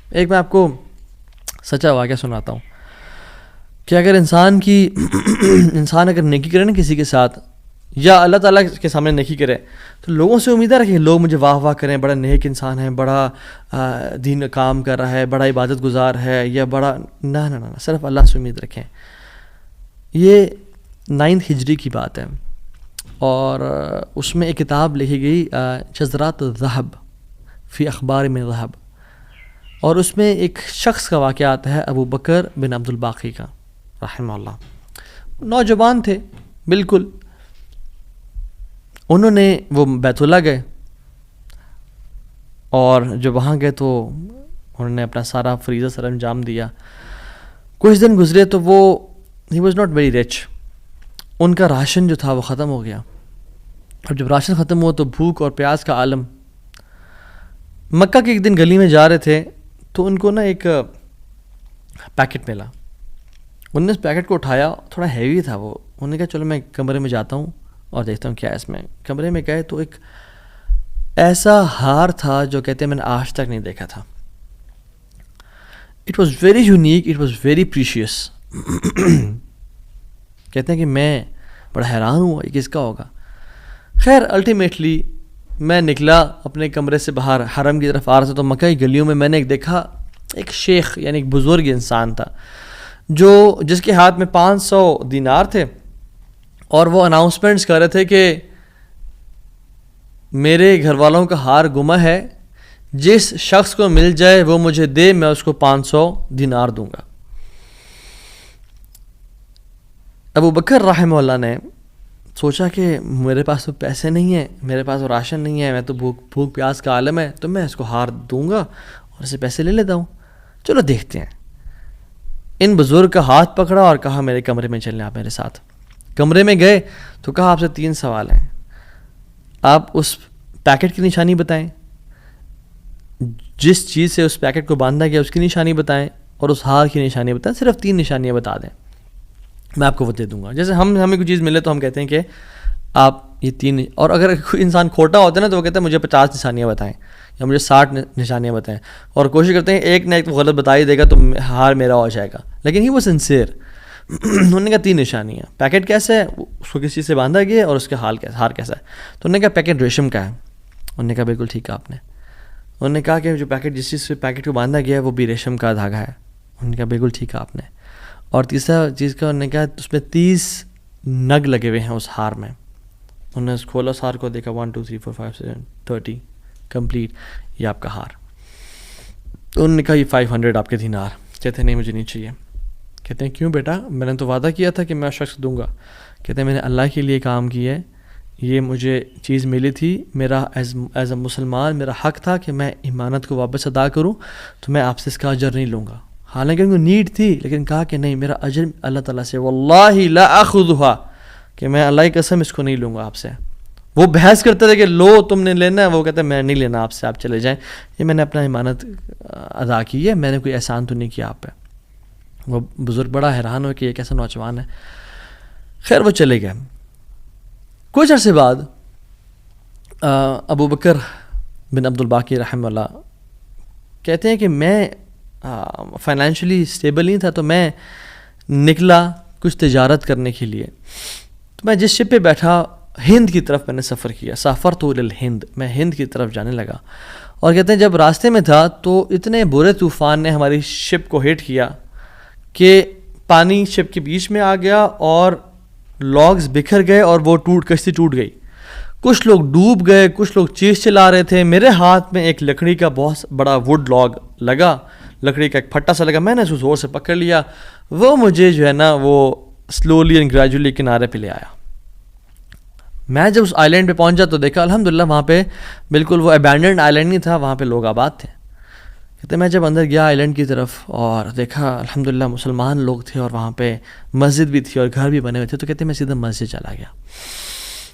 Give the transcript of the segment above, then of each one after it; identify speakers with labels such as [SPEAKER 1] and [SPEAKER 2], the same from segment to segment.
[SPEAKER 1] ایک میں آپ کو سچا واقعہ سناتا ہوں کہ اگر انسان اگر نیکی کرے نا کسی کے ساتھ, یا اللہ تعالیٰ کے سامنے نیکی کرے, تو لوگوں سے امید رکھیں لوگ مجھے واہ واہ کریں, بڑا نیک انسان ہے, بڑا دین کام کر رہا ہے, بڑا عبادت گزار ہے, یا بڑا نہ صرف اللہ سے امید رکھیں. یہ 9 ہجری کی بات ہے, اور اس میں ایک کتاب لکھی گئی شذرات الذہب فی اخبار من ذہب, اور اس میں ایک شخص کا واقعہ آتا ہے ابو بکر بن عبد الباقی کا رحمہ اللہ. نوجوان تھے بالکل, انہوں نے وہ بیت اللہ گئے, اور جب وہاں گئے تو انہوں نے اپنا سارا فریضہ سر انجام دیا. کچھ دن گزرے تو وہ he was not very rich, ان کا راشن جو تھا وہ ختم ہو گیا. اور جب راشن ختم ہوا تو بھوک اور پیاس کا عالم. مکہ کے ایک دن گلی میں جا رہے تھے تو ان کو نا ایک پیکٹ ملا. انہوں نے اس پیکٹ کو اٹھایا, تھوڑا ہیوی تھا وہ. انہوں نے کہا چلو میں کمرے میں جاتا ہوں اور دیکھتا ہوں کیا ہے اس میں. کمرے میں گئے تو ایک ایسا ہار تھا جو کہتے ہیں میں نے آج تک نہیں دیکھا تھا. It was very unique, it was very precious. کہتے ہیں کہ میں بڑا حیران ہوا یہ کس کا ہوگا. خیر الٹیمیٹلی میں نکلا اپنے کمرے سے باہر, حرم کی طرف آ رہا تھا, تو مکہ کی گلیوں میں میں نے ایک دیکھا, ایک شیخ یعنی ایک بزرگ انسان تھا جس کے ہاتھ میں 500 دینار تھے, اور وہ اناؤنسمنٹس کر رہے تھے کہ میرے گھر والوں کا ہار گما ہے, جس شخص کو مل جائے وہ مجھے دے, میں اس کو 500 دینار دوں گا. ابو بکر رحمہ اللہ نے سوچا کہ میرے پاس تو پیسے نہیں ہیں, میرے پاس تو راشن نہیں ہے, میں تو بھوک پیاس کا عالم ہے, تو میں اس کو ہار دوں گا اور اسے پیسے لے لیتا ہوں. چلو دیکھتے ہیں. ان بزرگ کا ہاتھ پکڑا اور کہا میرے کمرے میں چلیں آپ میرے ساتھ. کمرے میں گئے تو کہا آپ سے 3 سوال ہیں, آپ اس پیکٹ کی نشانی بتائیں, جس چیز سے اس پیکٹ کو باندھا گیا اس کی نشانی بتائیں, اور اس ہار کی نشانی بتائیں. صرف 3 نشانیاں بتا دیں, میں آپ کو وہ دے دوں گا. جیسے ہمیں کوئی چیز ملے تو ہم کہتے ہیں کہ آپ یہ 3, اور اگر کوئی انسان کھوٹا ہوتا ہے نا تو وہ کہتا ہے مجھے 50 نشانیاں بتائیں یا مجھے 60 نشانیاں بتائیں, اور کوشش کرتے ہیں ایک نہ ایک غلط بتا ہی دے گا تو ہار میرا ہو جائے گا. لیکن ہی وہ سنسیئر. انہوں نے کہا 3 نشانیاں. پیکٹ کیسا ہے, اس کو کس چیز سے باندھا گیا, اور اس کا ہار کیسا ہے. تو انہوں نے کہا پیکٹ ریشم کا ہے. انہوں نے کہا بالکل ٹھیک ہے آپ نے. انہوں نے کہا کہ جو پیکٹ جس چیز سے پیکٹ کو باندھا گیا ہے وہ بھی ریشم کا دھاگا ہے. انہوں نے کہا بالکل ٹھیک ہے آپ نے. اور تیسرا چیز کا انہوں نے کہا اس میں 30 نگ لگے ہوئے ہیں اس ہار میں. انہوں نے کھولا اس ہار کو, دیکھا 1 2 3 4 5 6 30 کمپلیٹ, یہ آپ کا ہار. تو انہوں نے کہا یہ 500 آپ کے دینار. کہتے ہیں نہیں مجھے نہیں چاہیے. کہتے ہیں کیوں بیٹا, میں نے تو وعدہ کیا تھا کہ میں شخص دوں گا. کہتے ہیں میں نے اللہ کے لیے کام کیا ہے, یہ مجھے چیز ملی تھی, میرا ایز اے مسلمان میرا حق تھا کہ میں امانت کو واپس ادا کروں, تو میں آپ سے اس کا اجر نہیں لوں گا. حالانکہ ان کو نیڈ تھی, لیکن کہا کہ نہیں میرا اجر اللہ تعالیٰ سے, واللہ لا اخذھا, کہ میں اللہ کی قسم اس کو نہیں لوں گا آپ سے. وہ بحث کرتے تھے کہ لو تم نے لینا ہے, وہ کہتے ہیں میں نہیں لینا آپ سے, آپ چلے جائیں, یہ میں نے اپنا امانت ادا کی ہے, میں نے کوئی احسان تو نہیں کیا آپ پہ. وہ بزرگ بڑا حیران ہو کہ یہ کیسا نوجوان ہے. خیر وہ چلے گئے. کچھ عرصے بعد ابو بکر بن عبد الباقی رحمہ اللہ کہتے ہیں کہ میں فائنینشلی اسٹیبل نہیں تھا, تو میں نکلا کچھ تجارت کرنے کے لیے. تو میں جس شپ پہ بیٹھا, ہند کی طرف میں نے سفر کیا. سافرت الی الہند, میں ہند کی طرف جانے لگا. اور کہتے ہیں جب راستے میں تھا تو اتنے برے طوفان نے ہماری شپ کو ہٹ کیا کہ پانی شپ کے بیچ میں آ گیا, اور لاگز بکھر گئے, اور وہ کشتی ٹوٹ گئی. کچھ لوگ ڈوب گئے, کچھ لوگ چیز چلا رہے تھے. میرے ہاتھ میں ایک لکڑی کا بہت بڑا ووڈ لاگ لگا, لکڑی کا ایک پھٹا سا لگا. میں نے اس کو زور سے پکڑ لیا. وہ مجھے جو ہے نا وہ سلولی اینڈ گریجولی کنارے پہ لے آیا. میں جب اس آئی لینڈ پہ پہنچا تو دیکھا الحمدللہ وہاں پہ بالکل وہ ابینڈنڈ آئی لینڈ نہیں تھا, وہاں پہ لوگ آباد تھے. کہتے میں جب اندر گیا آئی لینڈ کی طرف اور دیکھا الحمدللہ مسلمان لوگ تھے, اور وہاں پہ مسجد بھی تھی اور گھر بھی بنے ہوئے تھے. تو کہتے ہیں میں سیدھا مسجد چلا گیا.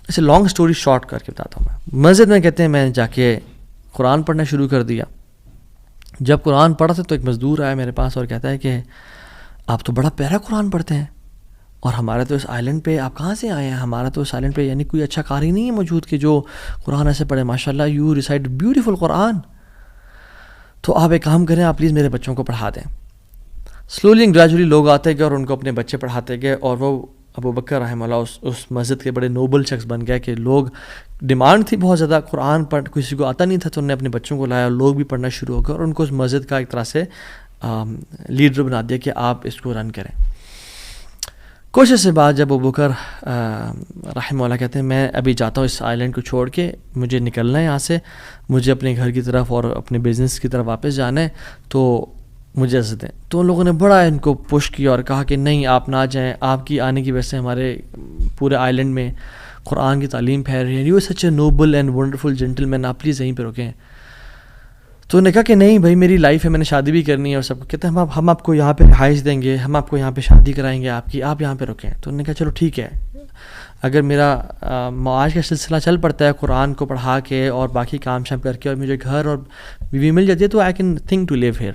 [SPEAKER 1] ایسے لانگ سٹوری شارٹ کر کے بتاتا ہوں. میں مسجد میں کہتے ہیں میں جا کے قرآن پڑھنا شروع کر دیا. جب قرآن پڑھا تھا تو ایک مزدور آیا میرے پاس اور کہتا ہے کہ آپ تو بڑا پیارا قرآن پڑھتے ہیں, اور ہمارے تو اس آئی لینڈ پہ آپ کہاں سے آئے ہیں؟ ہمارا تو اس آئی لینڈ پہ یعنی کوئی اچھا قاری نہیں ہے موجود کہ جو قرآن ایسے پڑھے. ماشاء اللہ یو ریسائٹ بیوٹیفل قرآن. تو آپ ایک کام کریں, آپ پلیز میرے بچوں کو پڑھا دیں. سلولی اینڈ گریجولی لوگ آتے گئے اور ان کو اپنے بچے پڑھاتے گئے, اور وہ ابو بکر رحمہ اللہ اس مسجد کے بڑے نوبل شخص بن گیا کہ لوگ ڈیمانڈ تھی بہت زیادہ, قرآن پڑھ کسی کو آتا نہیں تھا, تو انہوں نے اپنے بچوں کو لایا اور لوگ بھی پڑھنا شروع ہو گئے, اور ان کو اس مسجد کا ایک طرح سے لیڈر بنا دیا کہ آپ اس کو رن کریں. کچھ عرصے بعد جب ابو بکر رحمہ اللہ کہتے ہیں میں ابھی جاتا ہوں اس آئی لینڈ کو چھوڑ کے, مجھے نکلنا ہے یہاں سے, مجھے اپنے گھر کی طرف اور اپنے بزنس کی طرف واپس جانا ہے, تو مجھے اجازت دیں. تو ان لوگوں نے بڑا ان کو پش کیا اور کہا کہ نہیں آپ نہ جائیں, آپ کی آنے کی وجہ سے ہمارے پورے آئی لینڈ میں قرآن کی تعلیم پھیل رہی ہے, you such a noble and wonderful gentleman, آپ پلیز یہیں پہ رکیں. تو انہوں نے کہا کہ نہیں بھائی میری لائف ہے, میں نے شادی بھی کرنی ہے اور سب. کہتے ہیں ہم آپ کو یہاں پہ رہائش دیں گے, ہم آپ کو یہاں پہ شادی کرائیں گے آپ کی, آپ یہاں پہ رکیں. تو انہوں نے کہا چلو ٹھیک ہے, اگر میرا معاش کا سلسلہ چل پڑتا ہے قرآن کو پڑھا کے اور باقی کام شام کر کے, اور مجھے گھر اور بیوی مل جاتی ہے, تو I can think to leave here.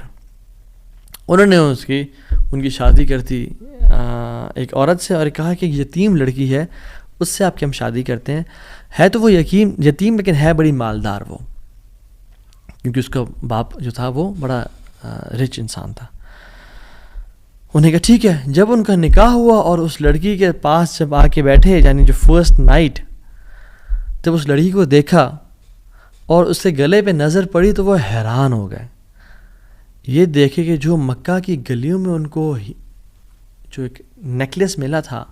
[SPEAKER 1] انہوں نے ان کی شادی کر دی ایک عورت سے, اور کہا کہ یتیم لڑکی ہے اس سے آپ کی ہم شادی کرتے ہیں. ہے تو وہ یتیم لیکن ہے بڑی مالدار وہ, کیونکہ اس کا باپ جو تھا وہ بڑا رچ انسان تھا. انہوں نے کہا ٹھیک ہے. جب ان کا نکاح ہوا اور اس لڑکی کے پاس جب آ کے بیٹھے, یعنی جو فرسٹ نائٹ, جب اس لڑکی کو دیکھا اور اس سے گلے پہ نظر پڑی تو وہ حیران ہو گئے. یہ دیکھے کہ جو مکہ کی گلیوں میں ان کو جو ایک نیکلیس ملا تھا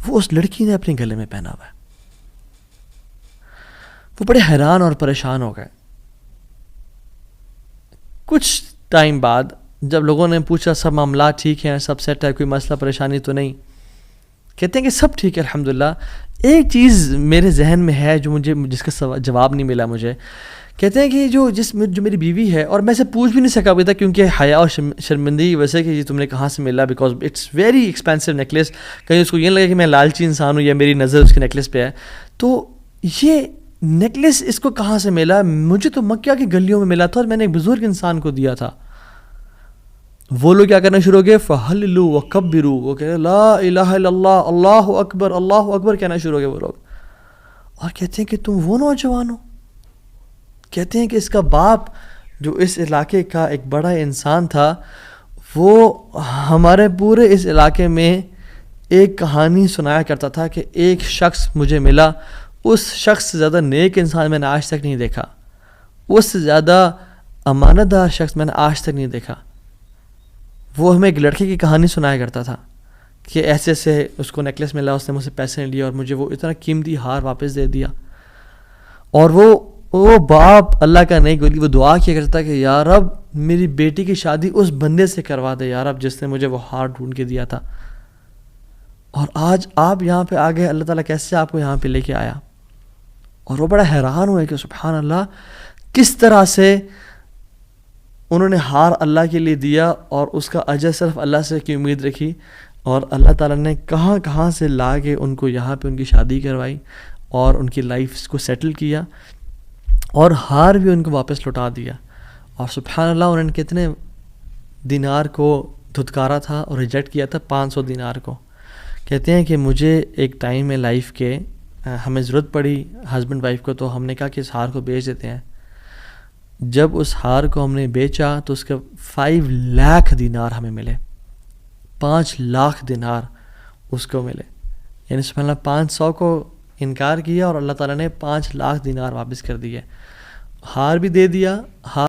[SPEAKER 1] وہ اس لڑکی نے اپنے گلے میں پہنا ہوا ہے. وہ بڑے حیران اور پریشان ہو گئے. کچھ ٹائم بعد جب لوگوں نے پوچھا سب معاملات ٹھیک ہیں, سب سیٹ ہے, کوئی مسئلہ پریشانی تو نہیں, کہتے ہیں کہ سب ٹھیک ہے الحمدللہ. ایک چیز میرے ذہن میں ہے جو جس کا جواب نہیں ملا مجھے. کہتے ہیں کہ جو میری بیوی ہے, اور میں سے پوچھ بھی نہیں سکا ابھی تک کیونکہ حیا اور شرمندگی ویسے کہ یہ تم نے کہاں سے ملا, because it's very expensive necklace. کہیں اس کو یہ لگے کہ میں لالچی انسان ہوں یا میری نظر اس کے نیکلیس پہ ہے. تو یہ نیکلیس اس کو کہاں سے ملا؟ مجھے تو مکہ کی گلیوں میں ملا تھا اور میں نے ایک بزرگ انسان کو دیا تھا. وہ لوگ کیا کرنا شروع ہو گئے, فہللوا وکبروا, وہ کہہ رہے لا الہ الا اللہ, اللہ اکبر کہنا شروع ہو گئے وہ لوگ. اور کہتے ہیں کہ تم وہ نوجوان ہو. کہتے ہیں کہ اس کا باپ جو اس علاقے کا ایک بڑا انسان تھا, وہ ہمارے پورے اس علاقے میں ایک کہانی سنایا کرتا تھا کہ ایک شخص مجھے ملا, اس شخص سے زیادہ نیک انسان میں نے آج تک نہیں دیکھا, اس سے زیادہ امانت دار شخص میں نے آج تک نہیں دیکھا. وہ ہمیں ایک لڑکے کی کہانی سنایا کرتا تھا کہ ایسے ایسے اس کو نیکلیس ملا, اس نے مجھ سے پیسے نہیں لیے اور مجھے وہ اتنا قیمتی ہار واپس دے دیا. اور وہ باپ اللہ کا نہیں گولی, وہ دعا کیا کرتا کہ یا رب میری بیٹی کی شادی اس بندے سے کروا دے یا رب جس نے مجھے وہ ہار ڈھونڈ کے دیا تھا. اور آج آپ یہاں پہ آ گئے, اللہ تعالیٰ کیسے آپ کو یہاں پہ لے کے آیا. اور وہ بڑا حیران ہوئے کہ سبحان اللہ, کس طرح سے انہوں نے ہار اللہ کے لیے دیا اور اس کا اجر صرف اللہ سے کی امید رکھی, اور اللہ تعالیٰ نے کہاں کہاں سے لا کے ان کو یہاں پہ ان کی شادی کروائی اور ان کی لائف کو سیٹل کیا, اور ہار بھی ان کو واپس لوٹا دیا. اور سبحان اللہ انہوں نے کتنے دینار کو دھتکارا تھا اور ریجیکٹ کیا تھا, 500 دینار کو. کہتے ہیں کہ مجھے ایک ٹائم میں لائف کے ہمیں ضرورت پڑی ہسبینڈ وائف کو, تو ہم نے کہا کہ اس ہار کو بیچ دیتے ہیں. جب اس ہار کو ہم نے بیچا تو اس کے 5 لاکھ دینار ہمیں ملے, 5 لاکھ دینار اس کو ملے. یعنی سبحان اللہ 500 کو انکار کیا اور اللہ تعالیٰ نے 5 لاکھ دینار واپس کر دیے. ہار بھی دے دیا, ہار